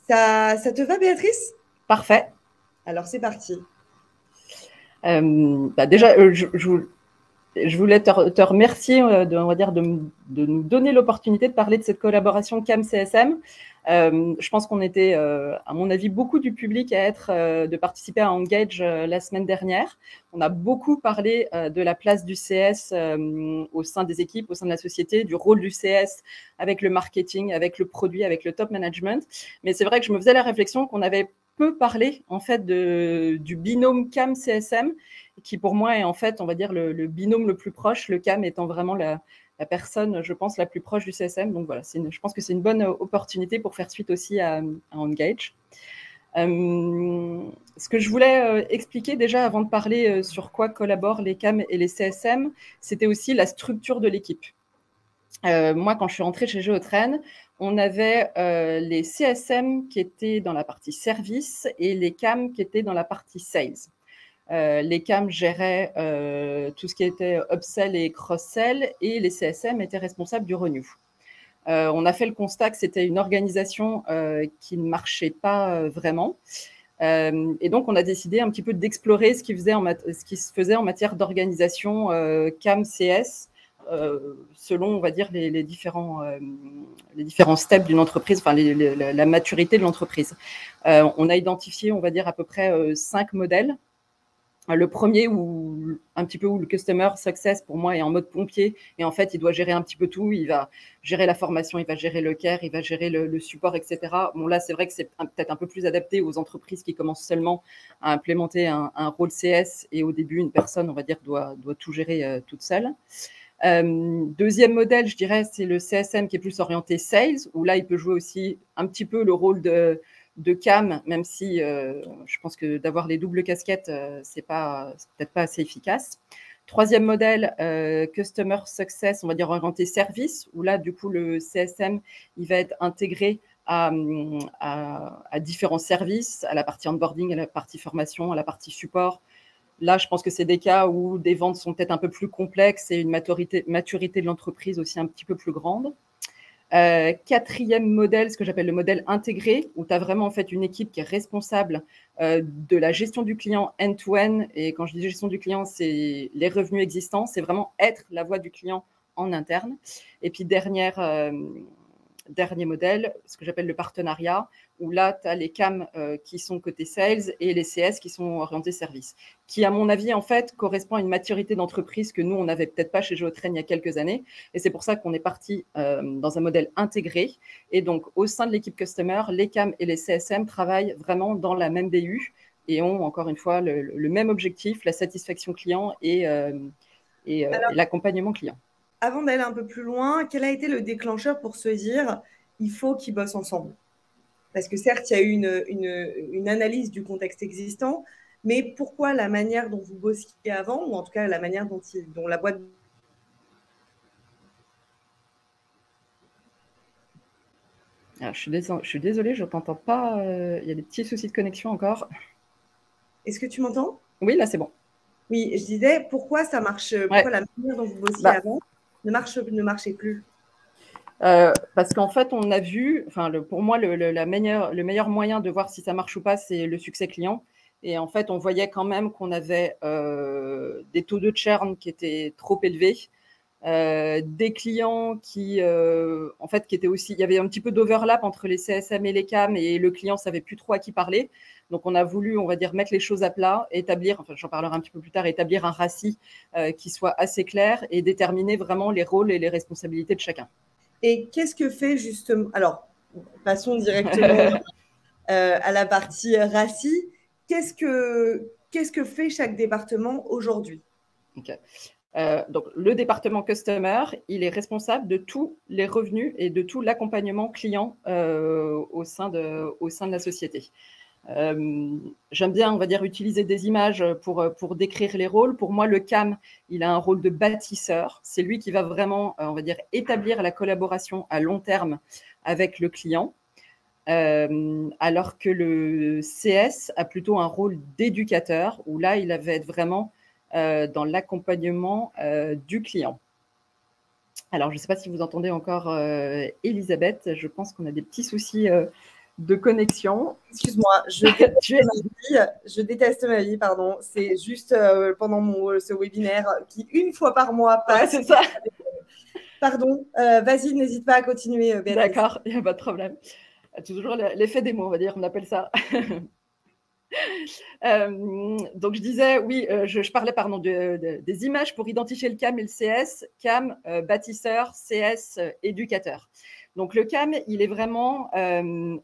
Ça te va, Béatrice? Parfait. Alors, c'est parti. Déjà, je voulais te remercier on va dire de nous donner l'opportunité de parler de cette collaboration CAM-CSM. Je pense qu'on était, à mon avis, beaucoup du public de participer à Engage la semaine dernière. On a beaucoup parlé de la place du CS au sein des équipes, au sein de la société, du rôle du CS avec le marketing, avec le produit, avec le top management. Mais c'est vrai que je me faisais la réflexion qu'on avait peu parlé en fait du binôme CAM-CSM, qui pour moi est en fait, on va dire, le binôme le plus proche, le CAM étant vraiment la personne, je pense, la plus proche du CSM. Donc voilà, je pense que c'est une bonne opportunité pour faire suite aussi à Engage. Ce que je voulais expliquer déjà avant de parler sur quoi collaborent les CAM et les CSM, c'était aussi la structure de l'équipe. Moi, quand je suis rentrée chez Géotren, on avait les CSM qui étaient dans la partie service et les CAM qui étaient dans la partie sales. Les CAM géraient tout ce qui était upsell et cross-sell et les CSM étaient responsables du renew. On a fait le constat que c'était une organisation qui ne marchait pas vraiment. Et donc, on a décidé un petit peu d'explorer ce qui se faisait en matière d'organisation CAM-CS selon, on va dire, les différents steps d'une entreprise, enfin la maturité de l'entreprise. On a identifié, on va dire, à peu près 5 modèles. Le premier, où le customer success, pour moi, est en mode pompier. Et en fait, il doit gérer un petit peu tout. Il va gérer la formation, il va gérer le care, il va gérer le support, etc. Bon, là, c'est vrai que c'est peut-être un peu plus adapté aux entreprises qui commencent seulement à implémenter un rôle CS. Et au début, une personne, on va dire, doit tout gérer toute seule. Deuxième modèle, je dirais, c'est le CSM qui est plus orienté sales, où là, il peut jouer aussi un petit peu le rôle de CAM, même si je pense que d'avoir les doubles casquettes, c'est peut-être pas assez efficace. Troisième modèle, Customer Success, on va dire orienté service, où là, du coup, le CSM, il va être intégré à différents services, à la partie onboarding, à la partie formation, à la partie support. Là, je pense que c'est des cas où des ventes sont peut-être un peu plus complexes et une maturité de l'entreprise aussi un petit peu plus grande. Quatrième modèle, ce que j'appelle le modèle intégré, où tu as vraiment en fait une équipe qui est responsable de la gestion du client end-to-end. Et quand je dis gestion du client, c'est les revenus existants, c'est vraiment être la voix du client en interne. Et puis dernier modèle, ce que j'appelle le partenariat, où là, tu as les CAM qui sont côté sales et les CS qui sont orientés service, qui, à mon avis, en fait, correspond à une maturité d'entreprise que nous, on n'avait peut-être pas chez Géotren il y a quelques années. Et c'est pour ça qu'on est parti dans un modèle intégré. Et donc, au sein de l'équipe Customer, les CAM et les CSM travaillent vraiment dans la même BU et ont, encore une fois, le même objectif, la satisfaction client et l'accompagnement client. Avant d'aller un peu plus loin, quel a été le déclencheur pour se dire il faut qu'ils bossent ensemble? Parce que certes, il y a eu une analyse du contexte existant, mais pourquoi la manière dont vous bossiez avant, ou en tout cas la manière dont la boîte... Alors, je suis désolée, je ne t'entends pas. Il y a des petits soucis de connexion encore. Est-ce que tu m'entends? Oui, là, c'est bon. Oui, je disais pourquoi ça marche, pourquoi Ouais. la manière dont vous bossiez Bah, avant ne marchait plus. parce qu'en fait, on a vu, enfin, pour moi, le meilleur moyen de voir si ça marche ou pas, c'est le succès client. Et en fait, on voyait quand même qu'on avait des taux de churn qui étaient trop élevés, des clients en fait, qui étaient aussi, il y avait un petit peu d'overlap entre les CSM et les CAM, et le client savait plus trop à qui parler. Donc, on a voulu, on va dire, mettre les choses à plat, enfin, j'en parlerai un petit peu plus tard, établir un RACI qui soit assez clair et déterminer vraiment les rôles et les responsabilités de chacun. Et qu'est-ce que fait justement... Alors, passons directement à la partie RACI. Qu'est-ce que fait chaque département aujourd'hui? Okay. Donc, le département Customer, il est responsable de tous les revenus et de tout l'accompagnement client au sein de la société. J'aime bien, on va dire, utiliser des images pour décrire les rôles. Pour moi, le CAM, il a un rôle de bâtisseur. C'est lui qui va vraiment, on va dire, établir la collaboration à long terme avec le client. Alors que le CS a plutôt un rôle d'éducateur, où là, il va être vraiment dans l'accompagnement du client. Alors, je ne sais pas si vous entendez encore Elisabeth. Je pense qu'on a des petits soucis de connexion. Excuse-moi, je déteste ma vie, pardon. C'est juste pendant ce webinaire qui, une fois par mois, passe. Ouais, c'est ça. Pardon, vas-y, n'hésite pas à continuer, Béatrice. D'accord, il n'y a pas de problème. Toujours l'effet des mots, on va dire, on appelle ça. Donc, je disais, oui, je parlais pardon, des images pour identifier le CAM et le CS. CAM, bâtisseur, CS, éducateur. Donc, le CAM, il est vraiment, il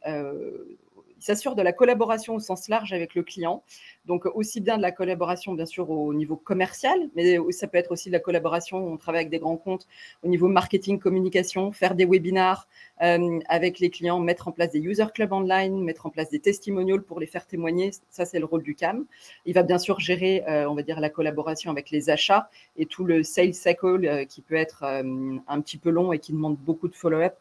s'assure de la collaboration au sens large avec le client. Donc, aussi bien de la collaboration, bien sûr, au niveau commercial, mais ça peut être aussi de la collaboration, on travaille avec des grands comptes au niveau marketing, communication, faire des webinars avec les clients, mettre en place des user clubs online, mettre en place des testimonials pour les faire témoigner. Ça, c'est le rôle du CAM. Il va bien sûr gérer, on va dire, la collaboration avec les achats et tout le sales cycle qui peut être un petit peu long et qui demande beaucoup de follow-up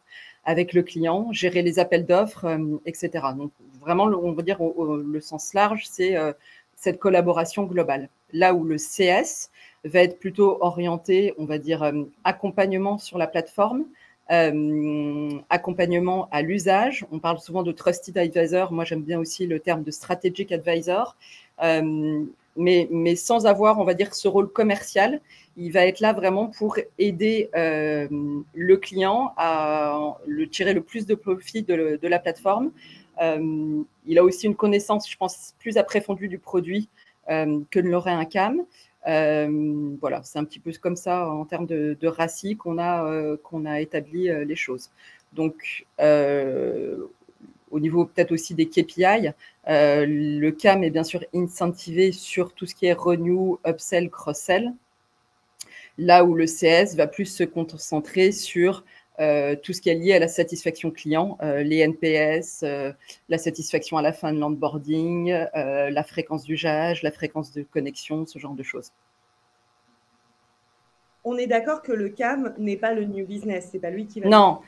avec le client, gérer les appels d'offres, etc. Donc, vraiment, on va dire le sens large, c'est cette collaboration globale. Là où le CS va être plutôt orienté, on va dire, accompagnement sur la plateforme, accompagnement à l'usage. On parle souvent de Trusted Advisor. Moi, j'aime bien aussi le terme de Strategic Advisor. Mais sans avoir, on va dire, ce rôle commercial. Il va être là vraiment pour aider le client à tirer le plus de profit de la plateforme. Il a aussi une connaissance, je pense, plus approfondie du produit que ne l'aurait un CAM. Voilà, c'est un petit peu comme ça en termes de RACI qu'on a établi les choses. Donc, au niveau peut-être aussi des KPI, le CAM est bien sûr incentivé sur tout ce qui est renew, upsell, cross-sell. Là où le CS va plus se concentrer sur tout ce qui est lié à la satisfaction client, les NPS, la satisfaction à la fin de l'onboarding, la fréquence d'usage, la fréquence de connexion, ce genre de choses. On est d'accord que le CAM n'est pas le new business, c'est pas lui qui va... Non.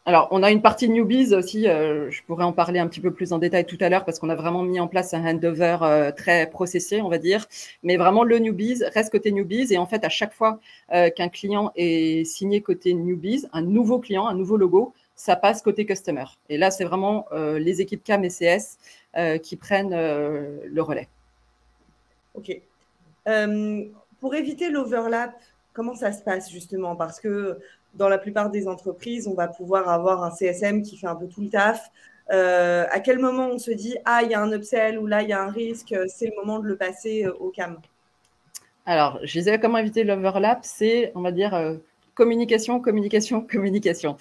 Alors, on a une partie newbies aussi, je pourrais en parler un petit peu plus en détail tout à l'heure parce qu'on a vraiment mis en place un handover très processé, on va dire. Mais vraiment, le newbies reste côté newbies. Et en fait, à chaque fois qu'un client est signé côté newbies, un nouveau client, un nouveau logo, ça passe côté customer. Et là, c'est vraiment les équipes CAM et CS qui prennent le relais. OK. Pour éviter l'overlap, comment ça se passe justement? Parce que dans la plupart des entreprises, on va pouvoir avoir un CSM qui fait un peu tout le taf. À quel moment on se dit « Ah, il y a un upsell » ou « Là, il y a un risque », c'est le moment de le passer au CAM? Alors, je disais comment éviter l'overlap, c'est, on va dire, communication, communication, communication.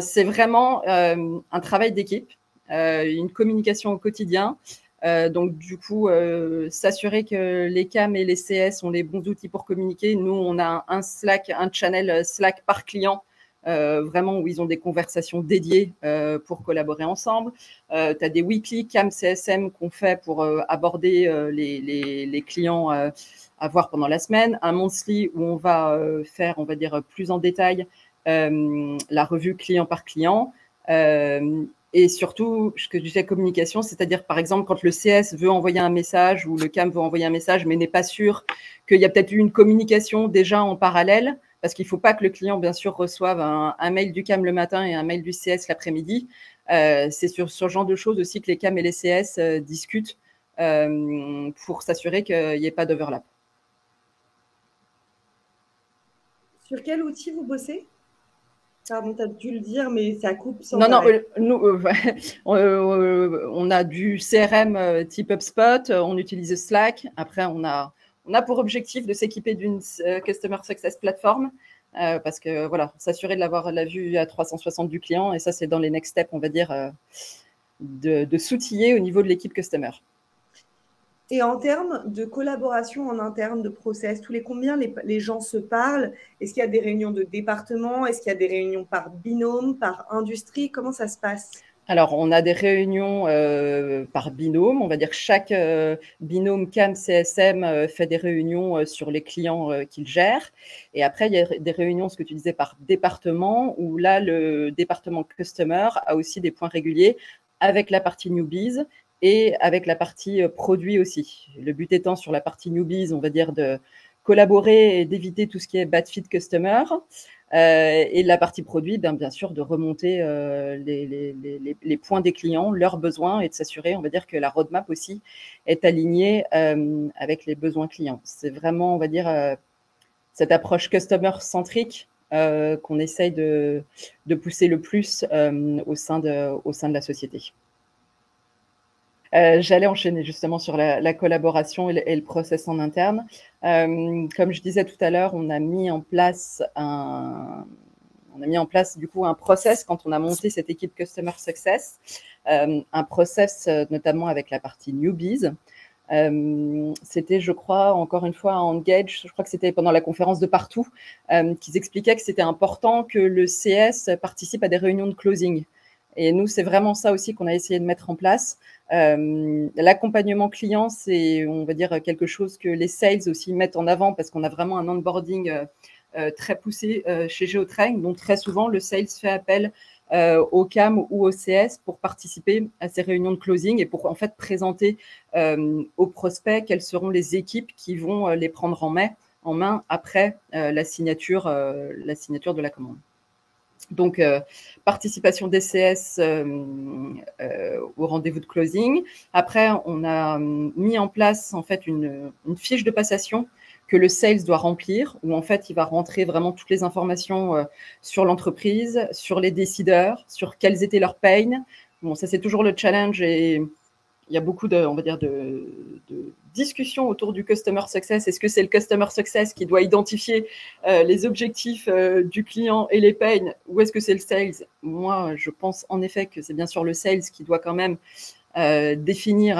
C'est vraiment un travail d'équipe, une communication au quotidien. Donc, du coup, s'assurer que les CAM et les CS ont les bons outils pour communiquer. Nous, on a un Slack, un channel Slack par client, vraiment où ils ont des conversations dédiées pour collaborer ensemble. Tu as des weekly CAM CSM qu'on fait pour aborder les clients à voir pendant la semaine. Un monthly où on va faire, on va dire, plus en détail la revue client par client. Et surtout, ce que je disais communication, c'est-à-dire, par exemple, quand le CS veut envoyer un message ou le CAM veut envoyer un message, mais n'est pas sûr qu'il y a peut-être eu une communication déjà en parallèle, parce qu'il ne faut pas que le client, bien sûr, reçoive un mail du CAM le matin et un mail du CS l'après-midi. C'est sur ce genre de choses aussi que les CAM et les CS discutent pour s'assurer qu'il n'y ait pas d'overlap. Sur quel outil vous bossez? Pardon, tu as dû le dire, mais ça coupe sans Non, arrêt. nous, on a du CRM type HubSpot, on utilise Slack. Après, on a pour objectif de s'équiper d'une Customer Success Platform parce que voilà, s'assurer de l'avoir la vue à 360 du client. Et ça, c'est dans les next steps, on va dire, de s'outiller au niveau de l'équipe Customer. Et en termes de collaboration en interne, de process, tous les combien les gens se parlent? Est-ce qu'il y a des réunions de département? Est-ce qu'il y a des réunions par binôme, par industrie? Comment ça se passe? Alors, on a des réunions par binôme. On va dire que chaque binôme CAM-CSM fait des réunions sur les clients qu'il gère. Et après, il y a des réunions, ce que tu disais, par département, où là, le département Customer a aussi des points réguliers avec la partie Newbies et avec la partie produit aussi. Le but étant sur la partie Newbies, on va dire, de collaborer et d'éviter tout ce qui est bad fit Customer. Et la partie produit, bien sûr, de remonter les points des clients, leurs besoins et de s'assurer, on va dire, que la roadmap aussi est alignée avec les besoins clients. C'est vraiment, on va dire, cette approche customer-centrique qu'on essaye de pousser le plus au sein de la société. J'allais enchaîner justement sur la collaboration et le process en interne. Comme je disais tout à l'heure, on a mis en place du coup un process quand on a monté cette équipe Customer Success, un process notamment avec la partie Newbies. C'était, je crois, encore une fois, à Engage, je crois que c'était pendant la conférence de Partout, qu'ils expliquaient que c'était important que le CS participe à des réunions de closing. Et nous, c'est vraiment ça aussi qu'on a essayé de mettre en place. L'accompagnement client, c'est, on va dire, quelque chose que les sales aussi mettent en avant parce qu'on a vraiment un onboarding très poussé chez Géotrain. Donc, très souvent, le sales fait appel au CAM ou au CS pour participer à ces réunions de closing et pour en fait présenter aux prospects quelles seront les équipes qui vont les prendre en main après la signature de la commande. Donc, participation des CS au rendez-vous de closing. Après, on a mis en place en fait une fiche de passation que le sales doit remplir, où en fait, il va rentrer vraiment toutes les informations sur l'entreprise, sur les décideurs, sur quels étaient leurs pains. Bon, ça, c'est toujours le challenge et il y a beaucoup on va dire, de discussions autour du Customer Success. Est-ce que c'est le Customer Success qui doit identifier les objectifs du client et les pains, ou est-ce que c'est le Sales? Moi, je pense en effet que c'est bien sûr le Sales qui doit quand même définir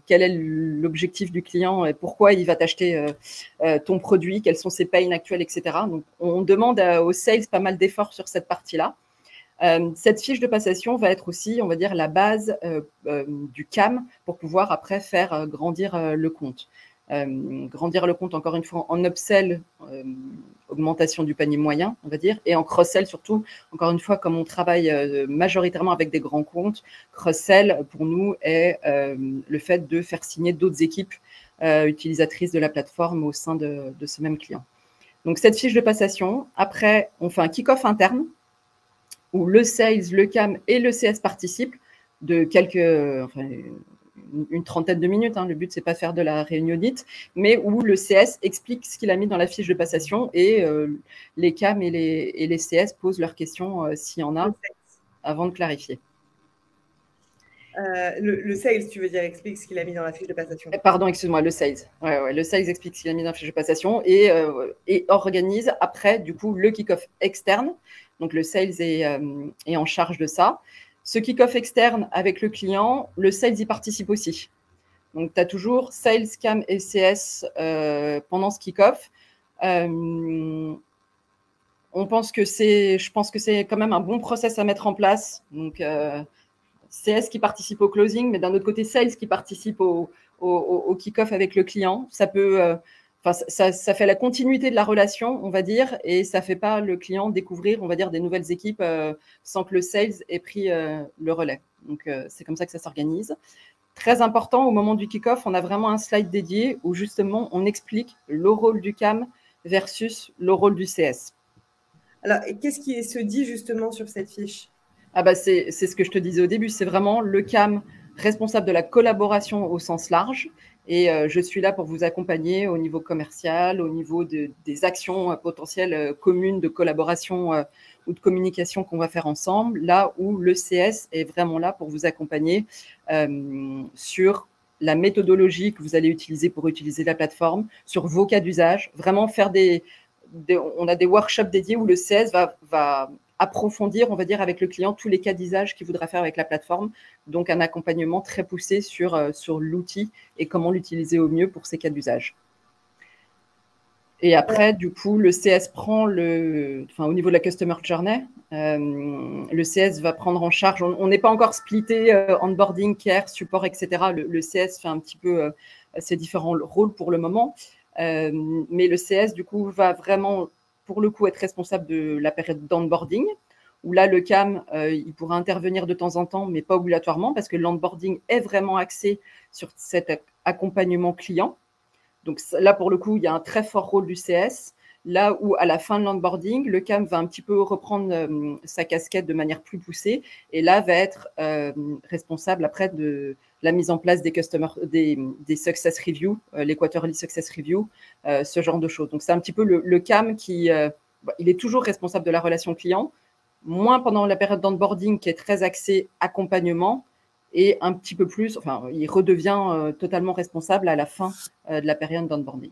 quel est l'objectif du client et pourquoi il va t'acheter ton produit, quels sont ses pains actuels, etc. Donc, on demande aux Sales pas mal d'efforts sur cette partie-là. Cette fiche de passation va être aussi, on va dire, la base du CAM pour pouvoir après faire grandir le compte. Grandir le compte, encore une fois, en upsell, augmentation du panier moyen, on va dire, et en cross-sell surtout. Encore une fois, comme on travaille majoritairement avec des grands comptes, cross-sell, pour nous, est le fait de faire signer d'autres équipes utilisatrices de la plateforme au sein de ce même client. Donc, cette fiche de passation, après, on fait un kick-off interne où le sales, le CAM et le CS participent de une trentaine de minutes. Le but, c'est pas faire de la réunionnite, mais où le CS explique ce qu'il a mis dans la fiche de passation et les CAM et les CS posent leurs questions s'il y en a avant de clarifier. Le sales, tu veux dire, explique ce qu'il a mis dans la fiche de passation. Pardon, excuse-moi, le sales. Ouais, le sales explique ce qu'il a mis dans la fiche de passation et organise après, du coup, le kick-off externe. Donc, le sales est en charge de ça. Ce kick-off externe avec le client, le sales y participe aussi. Donc, tu as toujours sales, CAM et CS pendant ce kick-off. Je pense que c'est quand même un bon process à mettre en place. Donc, CS qui participe au closing, mais d'un autre côté, sales qui participe au kick-off avec le client. Ça peut... ça fait la continuité de la relation, on va dire, et ça ne fait pas le client découvrir, on va dire, des nouvelles équipes sans que le sales ait pris le relais. Donc, c'est comme ça que ça s'organise. Très important, au moment du kick-off, on a vraiment un slide dédié où justement, on explique le rôle du CAM versus le rôle du CS. Alors, qu'est-ce qui se dit justement sur cette fiche ? C'est ce que je te disais au début, c'est vraiment le CAM responsable de la collaboration au sens large. Et je suis là pour vous accompagner au niveau commercial, au niveau des actions potentielles communes de collaboration ou de communication qu'on va faire ensemble, là où le CS est vraiment là pour vous accompagner sur la méthodologie que vous allez utiliser pour utiliser la plateforme, sur vos cas d'usage, vraiment faire on a des workshops dédiés où le CS va approfondir, on va dire, avec le client tous les cas d'usage qu'il voudra faire avec la plateforme. Donc, un accompagnement très poussé sur l'outil et comment l'utiliser au mieux pour ces cas d'usage. Et après, du coup, le CS prend au niveau de la Customer Journey, le CS va prendre en charge, on n'est pas encore splitté onboarding, care, support, etc. Le CS fait un petit peu ses différents rôles pour le moment. Mais le CS, du coup, va vraiment, pour le coup, être responsable de la période d'onboarding, où là, le CAM, il pourra intervenir de temps en temps, mais pas obligatoirement, parce que l'onboarding est vraiment axé sur cet accompagnement client. Donc là, pour le coup, il y a un très fort rôle du CS. Là où, à la fin de l'onboarding, le CAM va un petit peu reprendre sa casquette de manière plus poussée et là va être responsable après de la mise en place des success reviews, les quarterly success reviews, ce genre de choses. Donc, c'est un petit peu le CAM qui il est toujours responsable de la relation client, moins pendant la période d'onboarding qui est très axée accompagnement et un petit peu plus, enfin, il redevient totalement responsable à la fin de la période d'onboarding.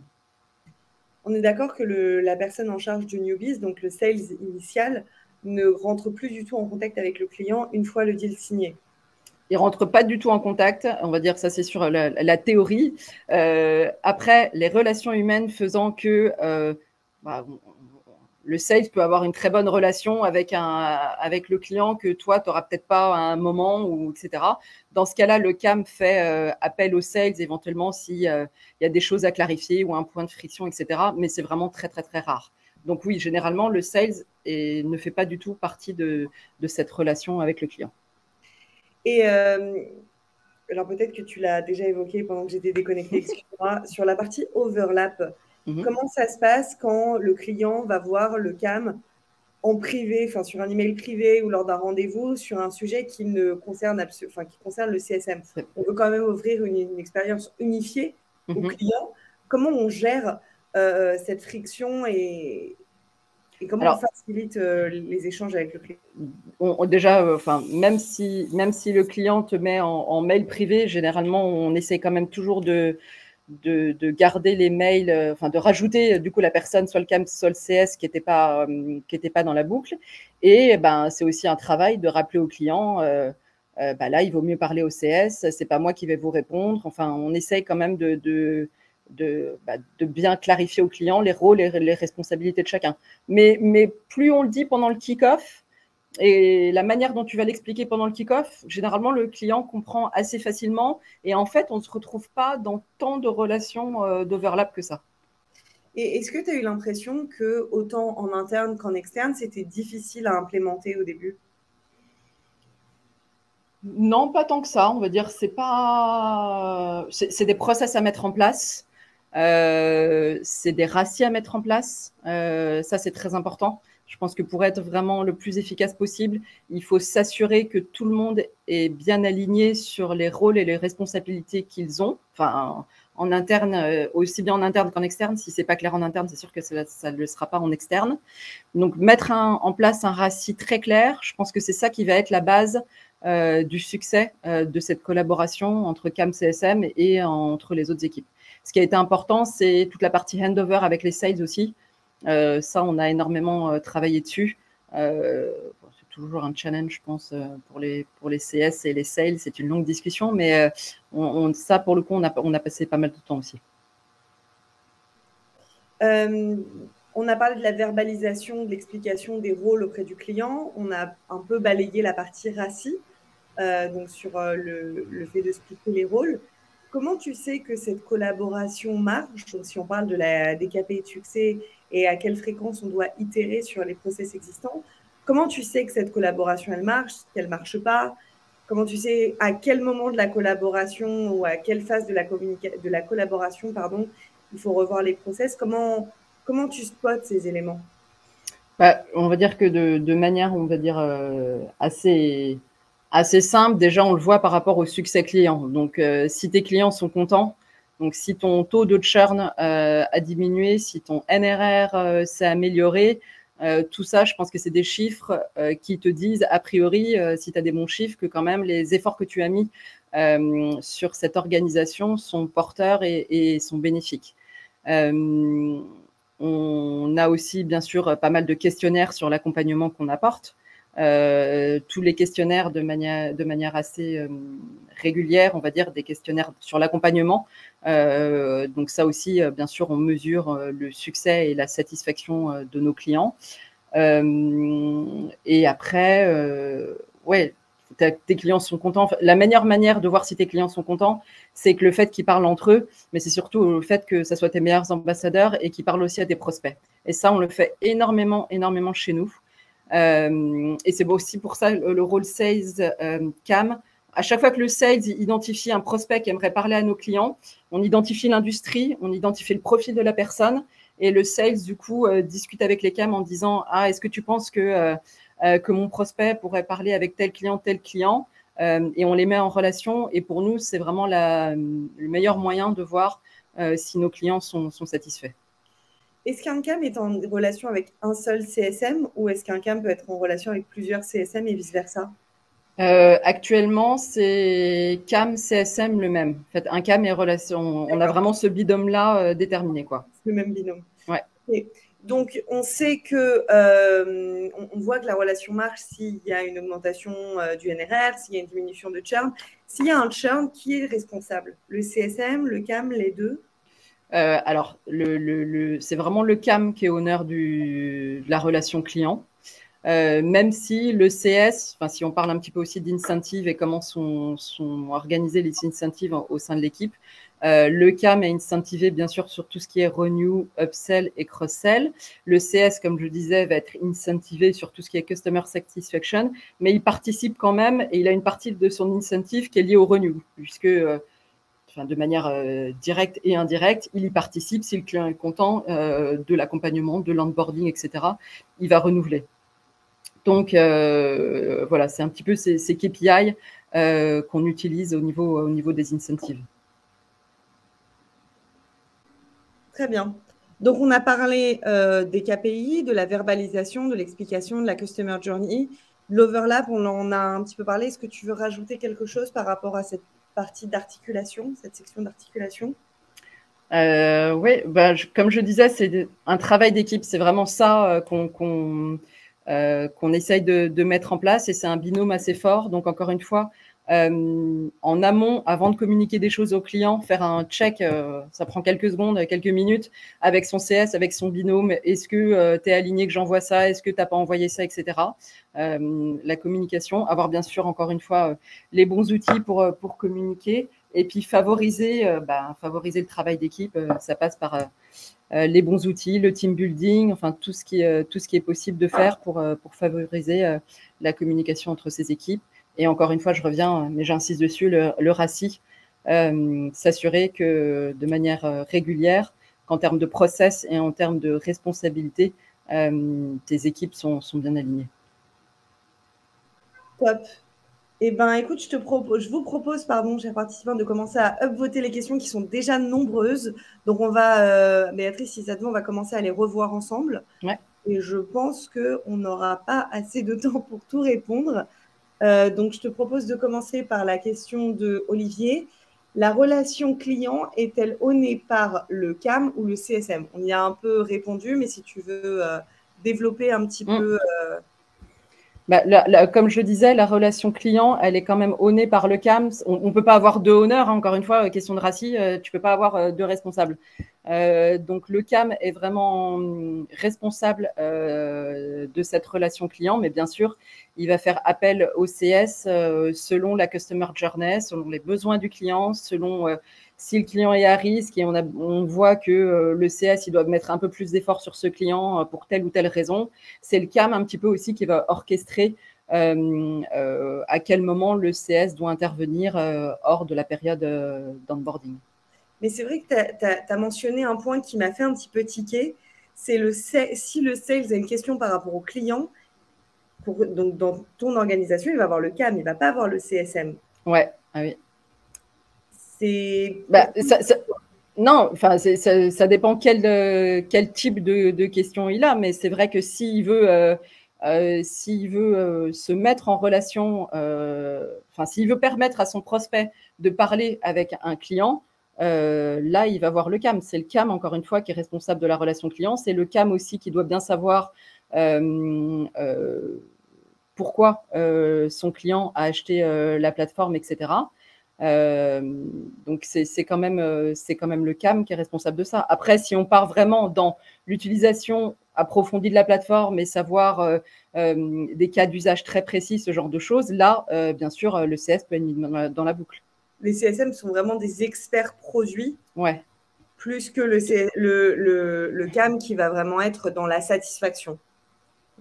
On est d'accord que la personne en charge du newbies, donc le sales initial, ne rentre plus du tout en contact avec le client une fois le deal signé. Il ne rentre pas du tout en contact, on va dire ça c'est sur la théorie. Après, les relations humaines faisant que le sales peut avoir une très bonne relation avec le client que toi, tu n'auras peut-être pas à un moment, etc. Dans ce cas-là, le CAM fait appel aux sales éventuellement s'il y a des choses à clarifier ou un point de friction, etc. Mais c'est vraiment très, très, très rare. Donc oui, généralement, le sales ne fait pas du tout partie de cette relation avec le client. Et alors peut-être que tu l'as déjà évoqué pendant que j'étais déconnectée, excuse-moi, sur la partie overlap. Comment ça se passe quand le client va voir le CAM en privé, enfin sur un email privé ou lors d'un rendez-vous sur un sujet qui concerne le CSM? On veut quand même offrir une expérience unifiée au client. Comment on gère cette friction et comment on facilite les échanges avec le client? Déjà, même si le client te met en mail privé, généralement, on essaie quand même toujours de garder les mails, de rajouter du coup la personne, soit le CAM, soit le CS qui n'était pas dans la boucle. Et c'est aussi un travail de rappeler au client, là, il vaut mieux parler au CS, c'est pas moi qui vais vous répondre. Enfin, on essaye quand même de bien clarifier au client les rôles et les responsabilités de chacun. Mais plus on le dit pendant le kick-off, et la manière dont tu vas l'expliquer pendant le kick-off, généralement, le client comprend assez facilement. Et en fait, on ne se retrouve pas dans tant de relations d'overlap que ça. Et est-ce que tu as eu l'impression que, autant en interne qu'en externe, c'était difficile à implémenter au début? Non, pas tant que ça. On va dire c'est des process à mettre en place. C'est des ratios à mettre en place. Ça, c'est très important. Je pense que pour être vraiment le plus efficace possible, il faut s'assurer que tout le monde est bien aligné sur les rôles et les responsabilités qu'ils ont. Enfin, en interne, aussi bien en interne qu'en externe. Si c'est pas clair en interne, c'est sûr que ça ne le sera pas en externe. Donc, mettre en place un ratio très clair, je pense que c'est ça qui va être la base du succès de cette collaboration entre CAM CSM et entre les autres équipes. Ce qui a été important, c'est toute la partie handover avec les sales aussi. Ça, on a énormément travaillé dessus. C'est toujours un challenge, je pense, pour les CS et les sales. C'est une longue discussion, mais ça, pour le coup, on a passé pas mal de temps aussi. On a parlé de la verbalisation, de l'explication des rôles auprès du client. On a un peu balayé la partie RACI, donc sur le fait de splitter les rôles. Comment tu sais que cette collaboration marche, si on parle des KPI de succès et à quelle fréquence on doit itérer sur les process existants? Comment tu sais que cette collaboration, elle marche, qu'elle ne marche pas? Comment tu sais à quel moment de la collaboration ou à quelle phase de la collaboration, pardon, il faut revoir les process? Comment tu spots ces éléments? On va dire que de manière, on va dire, assez simple, déjà, on le voit par rapport au succès client. Donc, si tes clients sont contents, donc si ton taux de churn a diminué, si ton NRR s'est amélioré, tout ça, je pense que c'est des chiffres qui te disent, a priori, si tu as des bons chiffres, que quand même les efforts que tu as mis sur cette organisation sont porteurs et sont bénéfiques. On a aussi, bien sûr, pas mal de questionnaires sur l'accompagnement qu'on apporte. Tous les questionnaires de manière assez régulière, on va dire, des questionnaires sur l'accompagnement. Donc ça aussi, bien sûr, on mesure le succès et la satisfaction de nos clients. Et après, ouais, tes clients sont contents. La meilleure manière de voir si tes clients sont contents, c'est que le fait qu'ils parlent entre eux, mais c'est surtout le fait que ça soit tes meilleurs ambassadeurs et qu'ils parlent aussi à tes prospects. Et ça, on le fait énormément chez nous. Et c'est aussi pour ça le rôle sales CAM. À chaque fois que le sales identifie un prospect qui aimerait parler à nos clients, on identifie l'industrie, on identifie le profil de la personne Et le sales, du coup, discute avec les CAM en disant « Ah, est-ce que tu penses que mon prospect pourrait parler avec tel client ?» Et on les met en relation. Et pour nous, c'est vraiment le meilleur moyen de voir si nos clients sont satisfaits. Est-ce qu'un CAM est en relation avec un seul CSM ou est-ce qu'un CAM peut être en relation avec plusieurs CSM et vice-versa? Actuellement, c'est CAM, CSM le même. En fait, un CAM est relation. On a vraiment ce binôme-là déterminé, quoi. Le même binôme. Ouais. Okay. Donc, on sait que on voit que la relation marche s'il y a une augmentation du NRR, s'il y a une diminution de churn. S'il y a un churn, qui est responsable? Le CSM, le CAM, les deux? Alors, c'est vraiment le CAM qui est honneur de la relation client. Même si le CS, si on parle un petit peu aussi d'incentive et comment sont organisés les incentives au sein de l'équipe, le CAM est incentivé bien sûr sur tout ce qui est renew, upsell et cross-sell. Le CS, comme je disais, va être incentivé sur tout ce qui est customer satisfaction, mais il participe quand même et il a une partie de son incentive qui est liée au renew, puisque de manière directe et indirecte, il y participe. Si le client est content de l'accompagnement, de l'onboarding, etc., il va renouveler. Donc, voilà, c'est un petit peu ces KPI qu'on utilise au niveau des incentives. Très bien. Donc, on a parlé des KPI, de la verbalisation, de l'explication, de la Customer Journey. L'overlap, on en a un petit peu parlé. Est-ce que tu veux rajouter quelque chose par rapport à cette partie d'articulation, cette section d'articulation? Oui, comme je disais, c'est un travail d'équipe. C'est vraiment ça qu'on essaye de mettre en place et c'est un binôme assez fort. Donc, encore une fois, en amont, avant de communiquer des choses aux clients, faire un check, ça prend quelques secondes, quelques minutes, avec son CS, avec son binôme. Est-ce que tu es aligné que j'envoie ça? Est-ce que tu n'as pas envoyé ça, etc. La communication, avoir bien sûr, encore une fois, les bons outils pour communiquer. Et puis favoriser le travail d'équipe, ça passe par les bons outils, le team building, enfin tout ce qui est possible de faire pour favoriser la communication entre ces équipes. Et encore une fois, je reviens, mais j'insiste dessus, le RACI, s'assurer que de manière régulière, qu'en termes de process et en termes de responsabilité, tes équipes sont bien alignées. Top. Eh bien, écoute, je vous propose, pardon, chers participants, de commencer à upvoter les questions qui sont déjà nombreuses. Donc, on va, Béatrice, si ça te va, on va commencer à les revoir ensemble. Ouais. Et je pense qu'on n'aura pas assez de temps pour tout répondre. Donc, je te propose de commencer par la question de Olivier. La relation client est-elle ownée par le CAM ou le CSM? On y a un peu répondu, mais si tu veux développer un petit peu… Comme je disais, la relation client, elle est quand même ownée par le CAM. On ne peut pas avoir deux honneurs, hein, encore une fois, question de RACI, tu ne peux pas avoir deux responsables. Donc, le CAM est vraiment responsable de cette relation client, mais bien sûr, il va faire appel au CS selon la Customer Journey, selon les besoins du client, selon si le client est à risque et on voit que le CS, il doit mettre un peu plus d'efforts sur ce client pour telle ou telle raison. C'est le CAM un petit peu aussi qui va orchestrer à quel moment le CS doit intervenir hors de la période d'onboarding. Mais c'est vrai que tu as mentionné un point qui m'a fait un petit peu tiquer. C'est si le sales a une question par rapport au client, donc dans ton organisation, il va avoir le CAM, il ne va pas avoir le CSM. Ouais, ah oui. C'est… Non, enfin, ça dépend quel type de question il a, mais c'est vrai que s'il veut se mettre en relation, s'il veut permettre à son prospect de parler avec un client, là, il va voir le CAM. C'est le CAM, encore une fois, qui est responsable de la relation client. C'est le CAM aussi qui doit bien savoir pourquoi son client a acheté la plateforme, etc. Donc, c'est quand même le CAM qui est responsable de ça. Après, si on part vraiment dans l'utilisation approfondie de la plateforme et savoir des cas d'usage très précis, ce genre de choses, là, bien sûr, le CS peut être mis dans la boucle. Les CSM sont vraiment des experts produits, ouais. Plus que le CAM qui va vraiment être dans la satisfaction,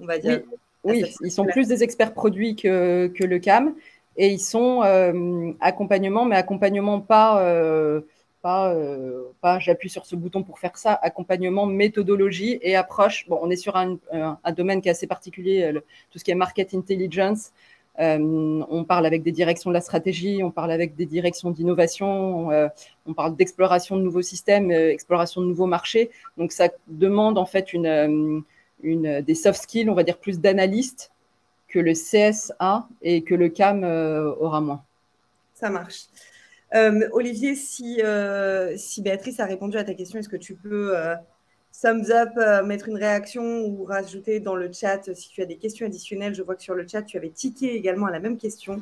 on va dire. Oui, ils sont plus des experts produits que le CAM. Et ils sont accompagnement, mais accompagnement pas pas j'appuie sur ce bouton pour faire ça. Accompagnement, méthodologie et approche. Bon, on est sur un domaine qui est assez particulier, tout ce qui est market intelligence. On parle avec des directions de la stratégie, on parle avec des directions d'innovation, on parle d'exploration de nouveaux systèmes, exploration de nouveaux marchés. Donc, ça demande en fait des soft skills, on va dire plus d'analystes que le CS a et que le CAM aura moins. Ça marche. Olivier, si Béatrice a répondu à ta question, est-ce que tu peux thumbs up, mettre une réaction ou rajouter dans le chat si tu as des questions additionnelles? Je vois que sur le chat, tu avais tiqué également à la même question.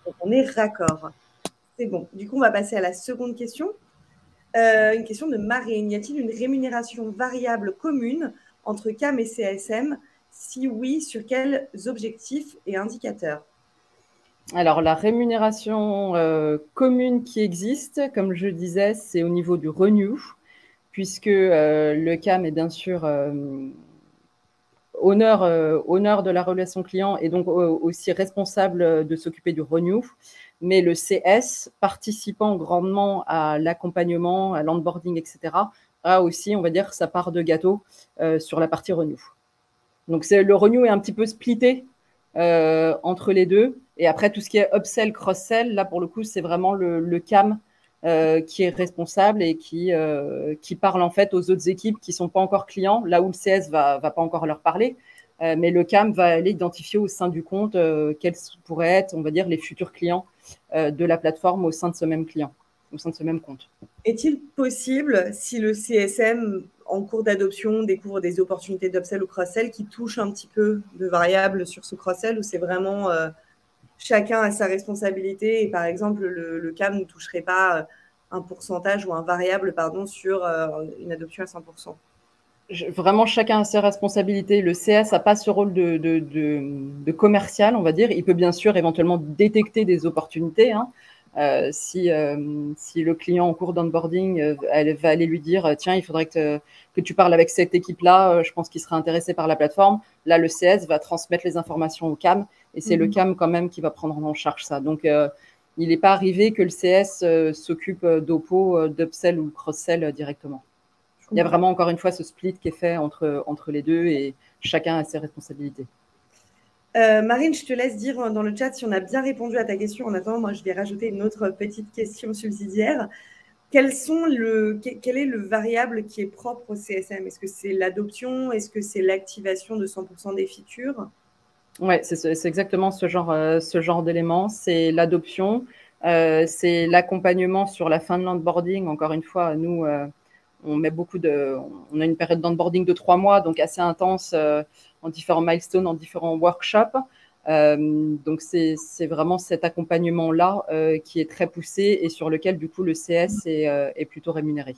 Donc, on est raccord. C'est bon. Du coup, on va passer à la seconde question. Une question de Marine. Y a-t-il une rémunération variable commune entre CAM et CSM? Si oui, sur quels objectifs et indicateurs? Alors, la rémunération commune qui existe, comme je disais, c'est au niveau du renew, puisque le CAM est bien sûr honneur de la relation client et donc aussi responsable de s'occuper du renew. Mais le CS, participant grandement à l'accompagnement, à l'onboarding, etc., a aussi, on va dire, sa part de gâteau sur la partie renew. Donc, le renew est un petit peu splitté entre les deux. Et après, tout ce qui est upsell, cross-sell, là, pour le coup, c'est vraiment le CAM qui est responsable et qui parle en fait aux autres équipes qui ne sont pas encore clients, là où le CS va pas encore leur parler. Mais le CAM va aller identifier au sein du compte quels pourraient être, on va dire, les futurs clients de la plateforme au sein de ce même client, au sein de ce même compte. Est-il possible, si le CSM en cours d'adoption découvre des opportunités d'upsell ou cross-sell qui touchent un petit peu de variables sur ce cross-sell, ou c'est vraiment chacun a sa responsabilité et par exemple le CAM ne toucherait pas un pourcentage ou un variable sur une adoption à 100%? Vraiment, chacun a ses responsabilités. Le CS n'a pas ce rôle de commercial, on va dire. Il peut bien sûr éventuellement détecter des opportunités. Hein. Si le client en cours d'onboarding elle va aller lui dire tiens, il faudrait que tu parles avec cette équipe-là, je pense qu'il sera intéressé par la plateforme. Là, le CS va transmettre les informations au CAM et c'est le CAM quand même qui va prendre en charge ça. Donc, il n'est pas arrivé que le CS s'occupe d'OPO, d'upsell ou cross-sell directement. Il y a vraiment, encore une fois, ce split qui est fait entre les deux et chacun a ses responsabilités. Marine, je te laisse dire dans le chat si on a bien répondu à ta question. En attendant, moi, je vais rajouter une autre petite question subsidiaire. Quel est le variable qui est propre au CSM? Est-ce que c'est l'adoption? Est-ce que c'est l'activation de 100% des features? Oui, c'est exactement ce genre d'éléments. C'est l'adoption, c'est l'accompagnement sur la fin de l'onboarding. Encore une fois, nous, on a une période d'onboarding de 3 mois, donc assez intense en différents milestones, en différents workshops. Donc, c'est vraiment cet accompagnement-là qui est très poussé et sur lequel, du coup, le CS est plutôt rémunéré.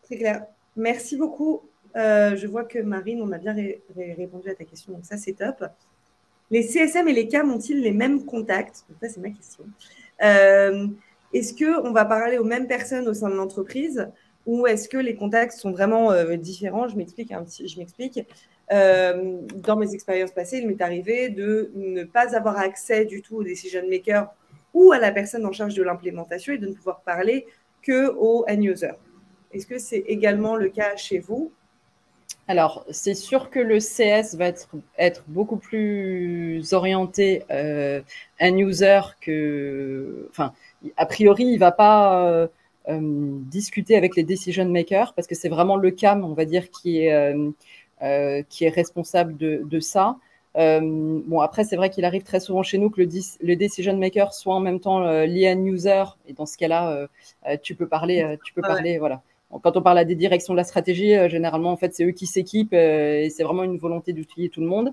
Très clair. Merci beaucoup. Je vois que Marine, on a bien répondu à ta question, donc ça, c'est top. Les CSM et les CAM ont-ils les mêmes contacts? Donc ça, c'est ma question. Est-ce qu'on va parler aux mêmes personnes au sein de l'entreprise ou est-ce que les contacts sont vraiment différents? Je m'explique. Dans mes expériences passées, il m'est arrivé de ne pas avoir accès du tout au decision maker ou à la personne en charge de l'implémentation et de ne pouvoir parler qu'au end-user. Est-ce que c'est également le cas chez vous? Alors, c'est sûr que le CS va être beaucoup plus orienté end-user que... Enfin, a priori, il ne va pas discuter avec les decision makers parce que c'est vraiment le CAM, on va dire, qui est responsable de ça. Bon, après, c'est vrai qu'il arrive très souvent chez nous que le decision maker soit en même temps l'end user et dans ce cas-là, tu peux parler, voilà. Quand on parle à des directions de la stratégie, généralement, en fait, c'est eux qui s'équipent et c'est vraiment une volonté d'utiliser tout le monde.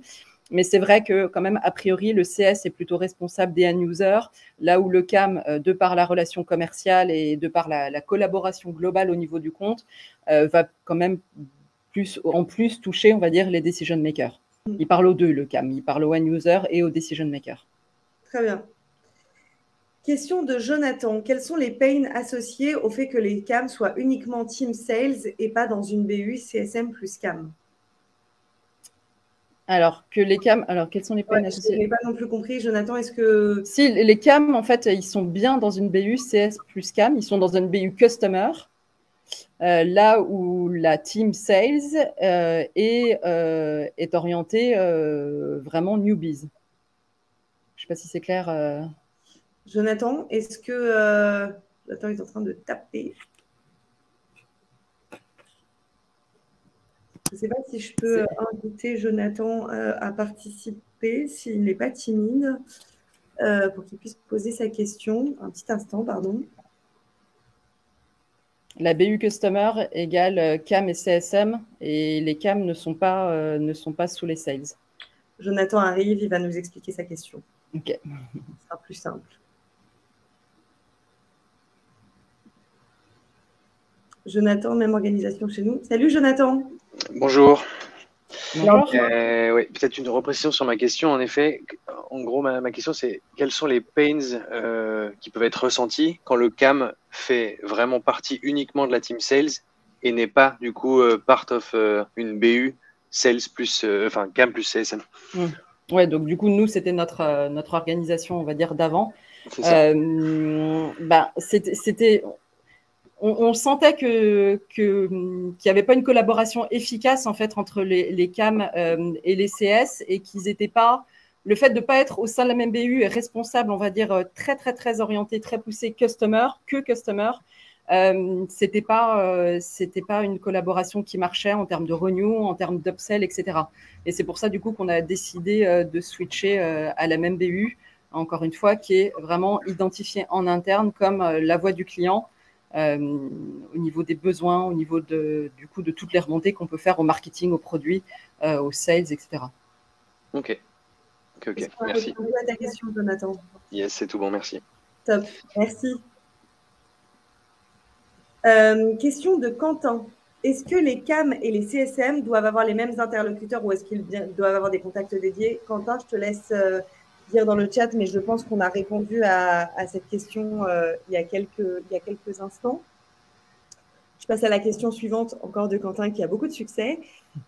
Mais c'est vrai que quand même, a priori, le CS est plutôt responsable des end-users, là où le CAM, de par la relation commerciale et de par la collaboration globale au niveau du compte, va quand même en plus toucher, on va dire, les decision makers. Il parle aux deux, le CAM. Il parle aux end-users et aux decision makers. Très bien. Question de Jonathan. Quels sont les pains associés au fait que les CAM soient uniquement team sales et pas dans une BU CSM plus CAM? Alors, que les CAM, alors quels sont les pains associés? Je n'ai pas non plus compris, Jonathan, est-ce que… Si, les CAM, en fait, ils sont bien dans une BU CS plus CAM, ils sont dans une BU Customer, là où la team Sales est orientée vraiment newbies. Je ne sais pas si c'est clair. Jonathan, est-ce que… Jonathan est en train de taper. Je ne sais pas si je peux inviter Jonathan à participer, s'il n'est pas timide, pour qu'il puisse poser sa question. Un petit instant, pardon. La BU Customer égale CAM et CSM, et les CAM ne sont pas sous les sales. Jonathan arrive, il va nous expliquer sa question. Ok. Ce sera plus simple. Jonathan, même organisation chez nous. Salut Jonathan. Bonjour. Bonjour. Oui, peut-être une reprécision sur ma question. En effet, en gros, ma question, c'est quels sont les pains qui peuvent être ressentis quand le CAM fait vraiment partie uniquement de la team sales et n'est pas, du coup, part of une BU sales plus, CAM plus CSM. Ouais, donc du coup, nous, c'était notre organisation, on va dire, d'avant. C'est ça. On sentait qu'il n'y avait pas une collaboration efficace en fait entre les CAM et les CS, et qu'ils n'étaient pas, le fait de ne pas être au sein de la même BU est responsable, on va dire, très très très orienté, très poussé customer, c'était pas une collaboration qui marchait en termes de renew, en termes d'upsell, etc. Et c'est pour ça du coup qu'on a décidé de switcher à la même BU, encore une fois, qui est vraiment identifiée en interne comme la voix du client. Au niveau des besoins, au niveau du coup de toutes les remontées qu'on peut faire au marketing, aux produits, aux sales, etc. Ok, merci. À ta question, Jonathan. Yes, c'est tout bon, merci. Top, merci. Question de Quentin. Est-ce que les CAM et les CSM doivent avoir les mêmes interlocuteurs, ou est-ce qu'ils doivent avoir des contacts dédiés? Quentin, je te laisse dire dans le chat, mais je pense qu'on a répondu à cette question il y a quelques instants. Je passe à la question suivante, encore de Quentin, qui a beaucoup de succès.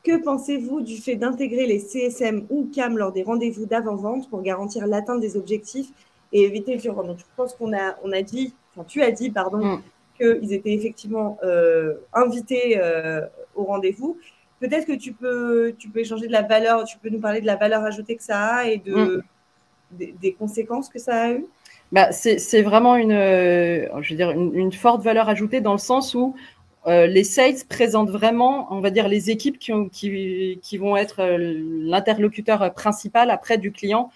Que pensez-vous du fait d'intégrer les CSM ou CAM lors des rendez-vous d'avant-vente pour garantir l'atteinte des objectifs et éviter le survente? Donc, je pense qu'on a dit, enfin, tu as dit, pardon, qu'ils étaient effectivement invités au rendez-vous. Peut-être que tu peux échanger de la valeur, tu peux nous parler de la valeur ajoutée que ça a et des conséquences que ça a eu? C'est vraiment une forte valeur ajoutée, dans le sens où les sales présentent vraiment, on va dire, les équipes qui vont être l'interlocuteur principal après du client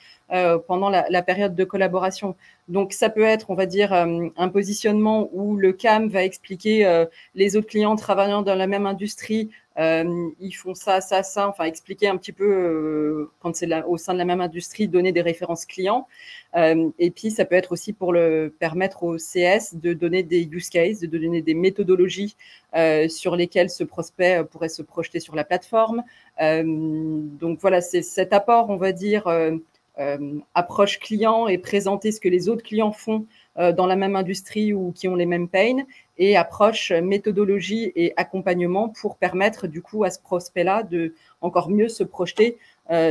pendant la période de collaboration. Donc, ça peut être, on va dire, un positionnement où le CAM va expliquer les autres clients travaillant dans la même industrie, ils font ça, enfin, expliquer un petit peu, quand c'est au sein de la même industrie, donner des références clients. Et puis, ça peut être aussi pour permettre au CS de donner des use cases, de donner des méthodologies sur lesquelles ce prospect pourrait se projeter sur la plateforme. Donc voilà, c'est cet apport, on va dire, approche client, et présenter ce que les autres clients font dans la même industrie ou qui ont les mêmes pains, et approche méthodologie et accompagnement pour permettre du coup à ce prospect-là de encore mieux se projeter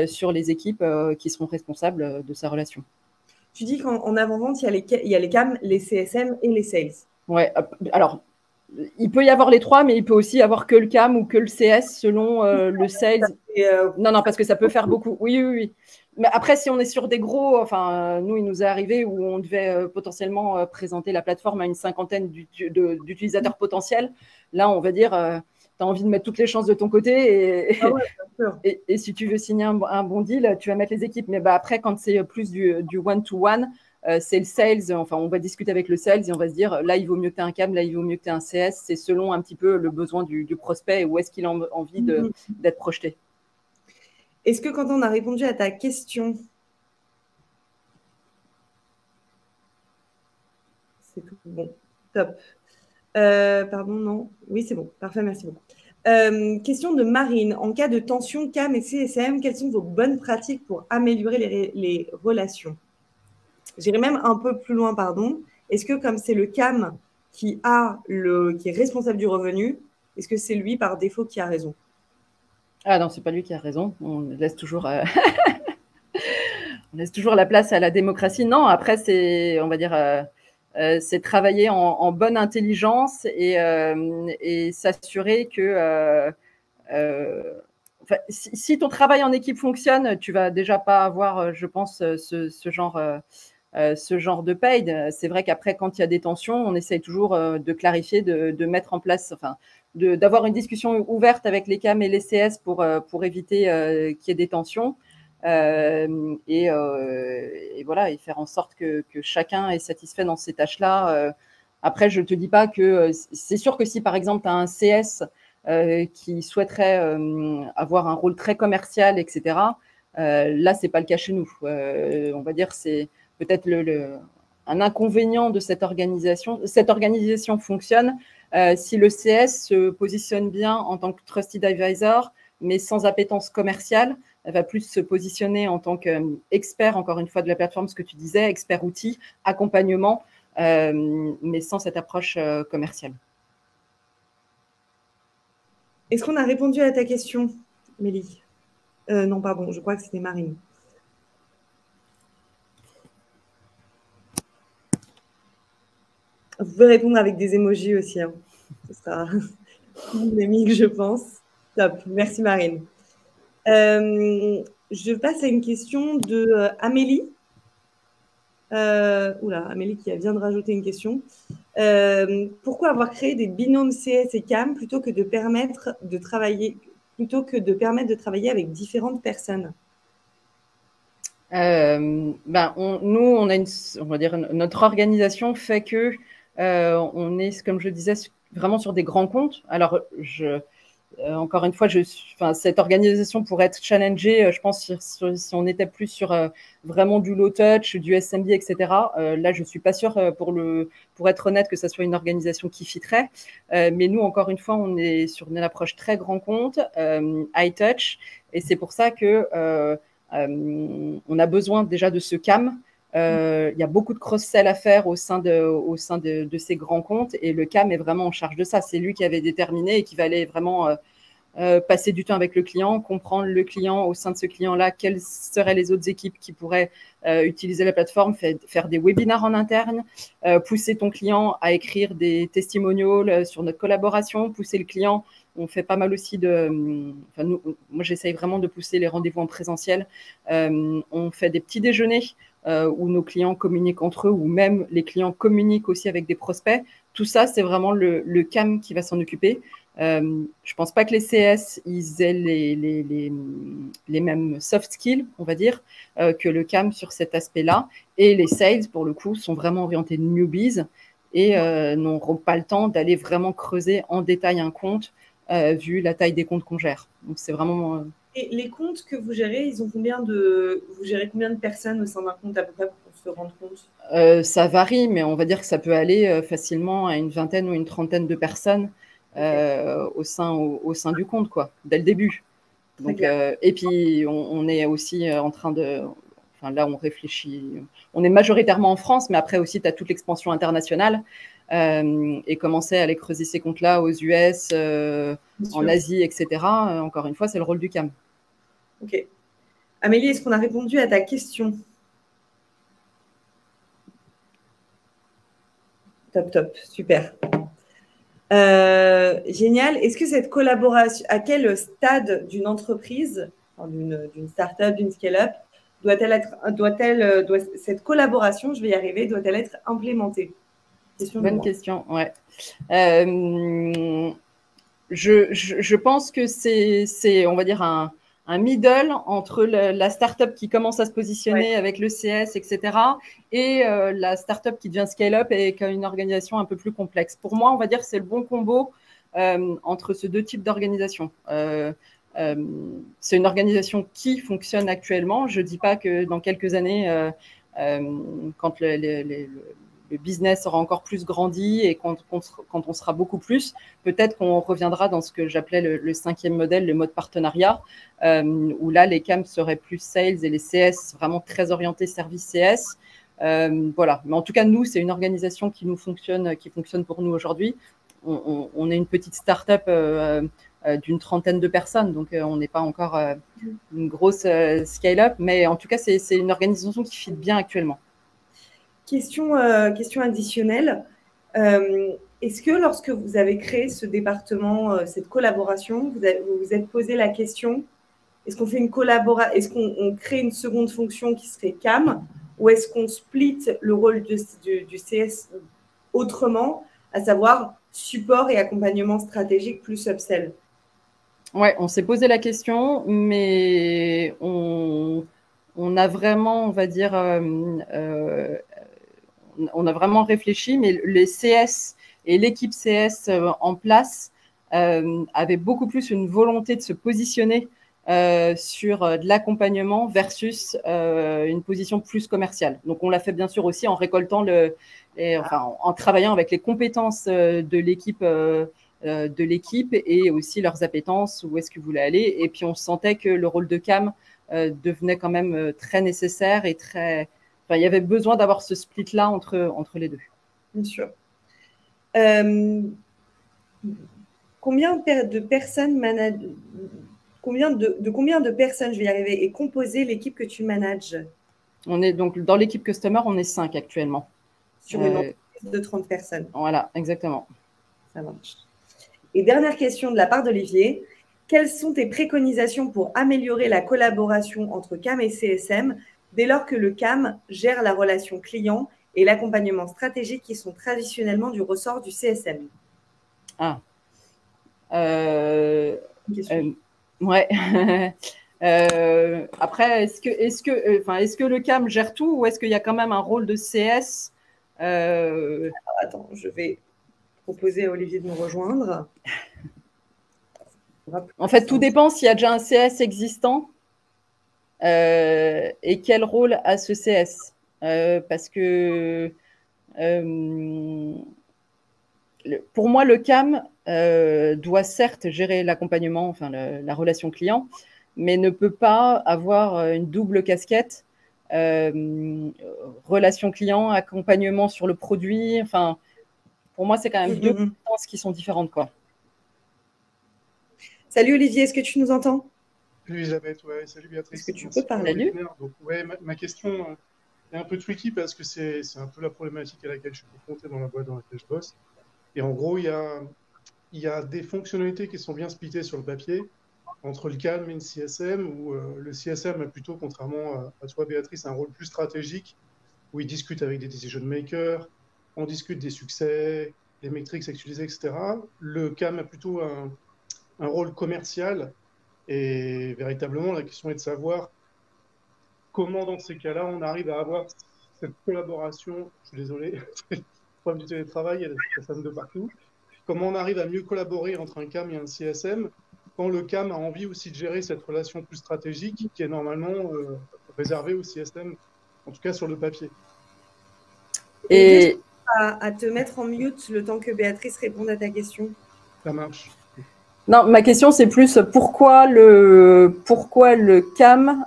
sur les équipes qui seront responsables de sa relation. Tu dis qu'en avant-vente, il y a les CAM, les CSM et les sales. Ouais, alors, il peut y avoir les trois, mais il peut aussi y avoir que le CAM ou que le CS selon le sales. Non, parce que ça peut faire beaucoup. Oui. Mais après, si on est sur des gros, enfin, nous, il nous est arrivé où on devait potentiellement présenter la plateforme à une cinquantaine d'utilisateurs potentiels. Là, on va dire, tu as envie de mettre toutes les chances de ton côté, et si tu veux signer un bon deal, tu vas mettre les équipes. Mais après, quand c'est plus du one-to-one, c'est le sales, enfin, on va discuter avec le sales et on va se dire, là, il vaut mieux que tu aies un CAM, là, il vaut mieux que tu aies un CS. C'est selon un petit peu le besoin du prospect et où est-ce qu'il a envie d'être projeté. Est-ce que quand on a répondu à ta question, c'est tout bon, top. Pardon, non. Oui, c'est bon. Parfait, merci beaucoup. Question de Marine. En cas de tension CAM et CSM, quelles sont vos bonnes pratiques pour améliorer les relations? J'irai même un peu plus loin, pardon. Est-ce que comme c'est le CAM qui est responsable du revenu, est-ce que c'est lui par défaut qui a raison? Ah non, c'est pas lui qui a raison. On laisse toujours, on laisse toujours la place à la démocratie. Non, après, c'est, on va dire, c'est travailler en bonne intelligence et s'assurer que enfin, si ton travail en équipe fonctionne, tu vas déjà pas avoir, je pense, ce genre de paid. C'est vrai qu'après, quand il y a des tensions, on essaye toujours de clarifier, de mettre en place, enfin, d'avoir une discussion ouverte avec les CAM et les CS pour éviter qu'il y ait des tensions. Et voilà, et faire en sorte que chacun est satisfait dans ces tâches-là. Après, je ne te dis pas que c'est sûr que si, par exemple, tu as un CS qui souhaiterait avoir un rôle très commercial, etc., là, ce n'est pas le cas chez nous. On va dire c'est peut-être un inconvénient de cette organisation. Cette organisation fonctionne si le CS se positionne bien en tant que trusted advisor, mais sans appétence commerciale. Elle va plus se positionner en tant qu'expert, encore une fois, de la plateforme, ce que tu disais, expert outil, accompagnement, mais sans cette approche commerciale. Est-ce qu'on a répondu à ta question, Mélie? Non, pardon, je crois que c'était Marine. Vous pouvez répondre avec des emojis aussi. Hein. Ce sera dynamique, je pense. Top. Merci, Marine. Je passe à une question de Amélie. Oula, Amélie qui vient de rajouter une question. Pourquoi avoir créé des binômes CS et CAM plutôt que de permettre de travailler avec différentes personnes? Nous, on va dire, notre organisation fait que on est, comme je disais, vraiment sur des grands comptes. Alors, encore une fois, cette organisation pourrait être challengée, je pense, si on était plus sur vraiment du low touch, du SMB, etc. Là, je suis pas sûre, pour être honnête, que ça soit une organisation qui fitterait. Mais nous, encore une fois, on est sur une approche très grand compte, high touch, et c'est pour ça que on a besoin déjà de ce CAM. Il y a beaucoup de cross-sell à faire au sein de ces grands comptes, et le CAM est vraiment en charge de ça. C'est lui qui avait déterminé et qui va aller vraiment passer du temps avec le client, comprendre le client au sein de ce client-là, quelles seraient les autres équipes qui pourraient utiliser la plateforme, faire des webinars en interne, pousser ton client à écrire des testimonials sur notre collaboration, pousser le client. On fait pas mal aussi moi, j'essaye vraiment de pousser les rendez-vous en présentiel. On fait des petits déjeuners où nos clients communiquent entre eux, ou même les clients communiquent aussi avec des prospects. Tout ça, c'est vraiment le CAM qui va s'en occuper. Je ne pense pas que les CS ils aient les mêmes soft skills, on va dire, que le CAM sur cet aspect-là. Et les sales, pour le coup, sont vraiment orientés newbies et n'auront pas le temps d'aller vraiment creuser en détail un compte vu la taille des comptes qu'on gère. Donc, c'est vraiment... Et les comptes que vous gérez, vous gérez combien de personnes au sein d'un compte à peu près pour qu'on se rende compte? Ça varie, mais on va dire que ça peut aller facilement à une vingtaine ou une trentaine de personnes au sein du compte, quoi, dès le début. Donc, et puis, on est aussi en train de... Enfin, là, on réfléchit... On est majoritairement en France, mais après aussi, tu as toute l'expansion internationale et commencer à aller creuser ces comptes-là aux US, en Asie, etc. Encore une fois, c'est le rôle du CAM. Ok. Amélie, est-ce qu'on a répondu à ta question? Top, super. Génial. Est-ce que cette collaboration, à quel stade d'une entreprise, d'une start-up, d'une scale-up, cette collaboration, je vais y arriver, doit-elle être implémentée? Bonne question, ouais. Je pense que c'est, on va dire, un middle entre la startup qui commence à se positionner avec le CS, etc., et la startup qui devient scale-up et qui a une organisation un peu plus complexe. Pour moi, on va dire que c'est le bon combo entre ces deux types d'organisations. C'est une organisation qui fonctionne actuellement. Je ne dis pas que dans quelques années, quand le business aura encore plus grandi et quand on sera beaucoup plus, peut-être qu'on reviendra dans ce que j'appelais le cinquième modèle, le mode partenariat, où là, les CAM seraient plus sales et les CS vraiment très orientés service CS. Voilà. Mais en tout cas, nous, c'est une organisation qui fonctionne pour nous aujourd'hui. On est une petite start-up d'une 30aine de personnes. Donc, on n'est pas encore une grosse scale-up, mais en tout cas, c'est une organisation qui fit bien actuellement. Question additionnelle. Est-ce que lorsque vous avez créé ce département, cette collaboration, vous vous êtes posé la question, est-ce qu'on fait une collaboration, est-ce qu'on crée une seconde fonction qui serait CAM, ou est-ce qu'on split le rôle du CS autrement, à savoir support et accompagnement stratégique plus upsell? Ouais, on s'est posé la question, mais on a vraiment, on va dire, on a vraiment réfléchi, mais les CS et l'équipe CS en place avaient beaucoup plus une volonté de se positionner sur de l'accompagnement versus une position plus commerciale. Donc, on l'a fait bien sûr aussi en récoltant en travaillant avec les compétences de l'équipe et aussi leurs appétences, où est-ce qu'ils voulaient aller. Et puis, on sentait que le rôle de CAM devenait quand même très nécessaire et très... Enfin, il y avait besoin d'avoir ce split-là entre les deux. Bien sûr. Combien de personnes combien de personnes, je vais y arriver, est composée l'équipe que tu manages? On est donc dans l'équipe Customer, on est 5 actuellement. Sur une entreprise de 30 personnes. Voilà, exactement. Ça marche. Et dernière question de la part d'Olivier. Quelles sont tes préconisations pour améliorer la collaboration entre CAM et CSM dès lors que le CAM gère la relation client et l'accompagnement stratégique qui sont traditionnellement du ressort du CSM? Ouais. Après, est-ce que le CAM gère tout, ou est-ce qu'il y a quand même un rôle de CS? Alors, attends, je vais proposer à Olivier de nous rejoindre. En fait, tout dépend s'il y a déjà un CS existant et quel rôle a ce CS. Parce que pour moi, le CAM doit certes gérer l'accompagnement, enfin la relation client, mais ne peut pas avoir une double casquette, relation client, accompagnement sur le produit. Enfin, pour moi, c'est quand même deux compétences qui sont différentes, quoi. Salut Olivier, est-ce que tu nous entends? Salut Elisabeth, ouais, salut Béatrice. Est-ce que tu peux parler? Donc, ouais, ma question est un peu tricky parce que c'est un peu la problématique à laquelle je suis confronté dans la boîte dans laquelle je bosse. Et en gros, il y a des fonctionnalités qui sont bien splittées sur le papier entre le CAM et le CSM, où le CSM a plutôt, contrairement à toi Béatrice, un rôle plus stratégique, où il discute avec des decision makers, on discute des succès, les métriques utilisées, etc. Le CAM a plutôt un rôle commercial. Et véritablement, la question est de savoir comment, dans ces cas-là, on arrive à avoir cette collaboration. Je suis désolé, le problème du télétravail, il y a des personnes de partout. Comment on arrive à mieux collaborer entre un CAM et un CSM quand le CAM a envie aussi de gérer cette relation plus stratégique qui est normalement réservée au CSM, en tout cas sur le papier. Et à te mettre en mute le temps que Béatrice réponde à ta question. Ça marche. Non, ma question, c'est plus pourquoi le CAM,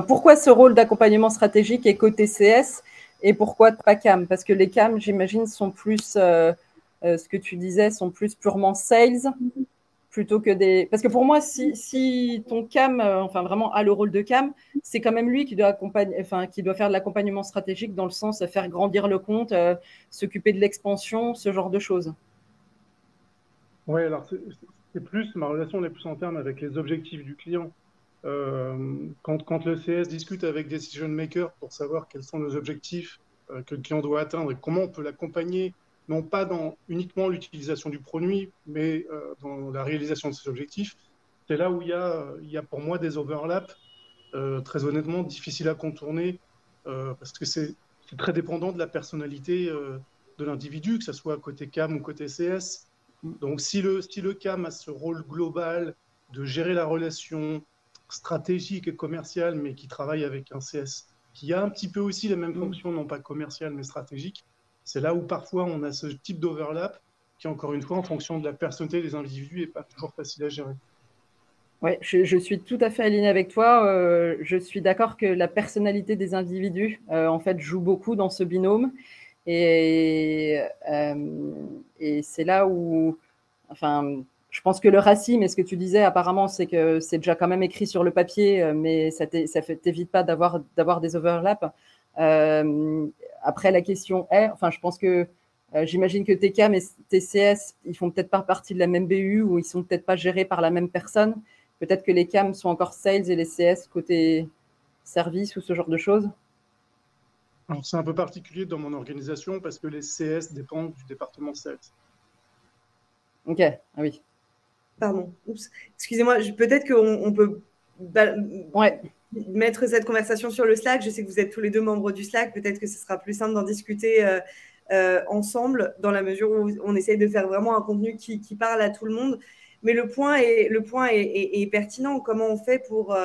pourquoi ce rôle d'accompagnement stratégique est côté CS et pourquoi pas CAM? Parce que les CAM, j'imagine, sont plus, ce que tu disais, sont plus purement sales plutôt que des... Parce que pour moi, si ton CAM, vraiment a le rôle de CAM, c'est quand même lui qui doit qui doit faire de l'accompagnement stratégique dans le sens de faire grandir le compte, s'occuper de l'expansion, ce genre de choses. Oui, alors ma relation est plus en termes avec les objectifs du client. Quand le CS discute avec des decision makers pour savoir quels sont nos objectifs que le client doit atteindre et comment on peut l'accompagner, non pas dans uniquement l'utilisation du produit, mais dans la réalisation de ces objectifs, c'est là où il y a pour moi des overlaps très honnêtement difficiles à contourner parce que c'est très dépendant de la personnalité de l'individu, que ce soit côté CAM ou côté CS. Donc, si le CAM a ce rôle global de gérer la relation stratégique et commerciale, mais qui travaille avec un CS, qui a un petit peu aussi les mêmes fonctions, non pas commerciales, mais stratégiques, c'est là où parfois on a ce type d'overlap qui, encore une fois, en fonction de la personnalité des individus, n'est pas toujours facile à gérer. Oui, je suis tout à fait alignée avec toi. Je suis d'accord que la personnalité des individus, en fait, joue beaucoup dans ce binôme. Et c'est là où, Je pense que le RACI, mais ce que tu disais apparemment, c'est que c'est déjà quand même écrit sur le papier, mais ça t'évite pas d'avoir des overlaps. Après, la question est, enfin, je pense que j'imagine que tes CAM et tes CS, ils font peut-être pas partie de la même BU ou ils sont peut-être pas gérés par la même personne. Peut-être que les CAM sont encore sales et les CS côté service ou ce genre de choses. Alors, c'est un peu particulier dans mon organisation parce que les CS dépendent du département sales. Ok, ah oui. Pardon, oups. Excusez-moi, peut-être qu'on peut mettre cette conversation sur le Slack. Je sais que vous êtes tous les deux membres du Slack. Peut-être que ce sera plus simple d'en discuter ensemble, dans la mesure où on essaye de faire vraiment un contenu qui parle à tout le monde. Mais le point est pertinent. Comment on fait pour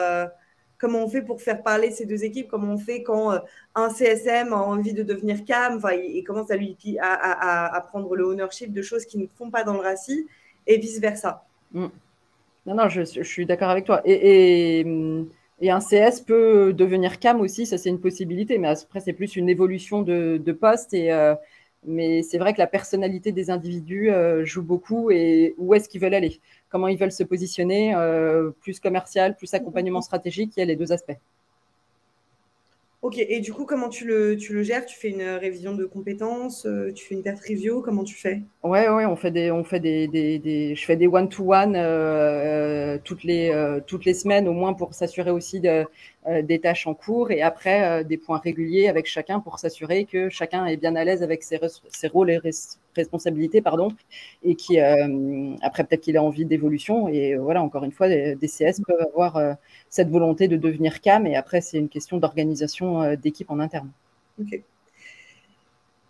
faire parler ces deux équipes? Comment on fait quand un CSM a envie de devenir CAM, et commence à prendre le ownership de choses qui ne font pas dans le RACI, et vice-versa. Non, je suis d'accord avec toi. Et un CS peut devenir CAM aussi, ça c'est une possibilité, mais après c'est plus une évolution de poste. Mais c'est vrai que la personnalité des individus joue beaucoup, et où est-ce qu'ils veulent aller, comment ils veulent se positionner, plus commercial, plus accompagnement stratégique, il y a les deux aspects. Ok, et du coup, comment tu le gères? Tu fais une révision de compétences, tu fais une test review, comment tu fais? Ouais, je fais des one-to-one toutes les semaines au moins, pour s'assurer aussi des tâches en cours, et après des points réguliers avec chacun pour s'assurer que chacun est bien à l'aise avec ses rôles et responsabilités, et qui après peut-être qu'il a envie d'évolution, et voilà, encore une fois, des CS peuvent avoir cette volonté de devenir CAM, et après c'est une question d'organisation d'équipe en interne. Ok.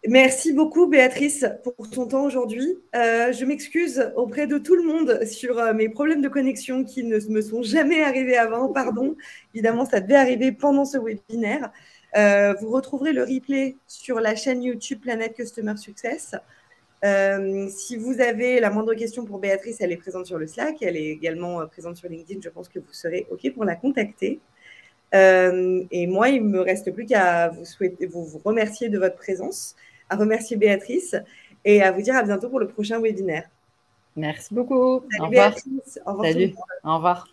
Merci beaucoup, Béatrice, pour ton temps aujourd'hui. Je m'excuse auprès de tout le monde sur mes problèmes de connexion qui ne me sont jamais arrivés avant. Pardon. Évidemment, ça devait arriver pendant ce webinaire. Vous retrouverez le replay sur la chaîne YouTube Planète Customer Success. Si vous avez la moindre question pour Béatrice, elle est présente sur le Slack. Elle est également présente sur LinkedIn. Je pense que vous serez OK pour la contacter. Et moi, il ne me reste plus qu'à vous remercier de votre présence, à remercier Béatrice et à vous dire à bientôt pour le prochain webinaire. Merci beaucoup. Salut Béatrice. Au revoir. Salut. Au revoir.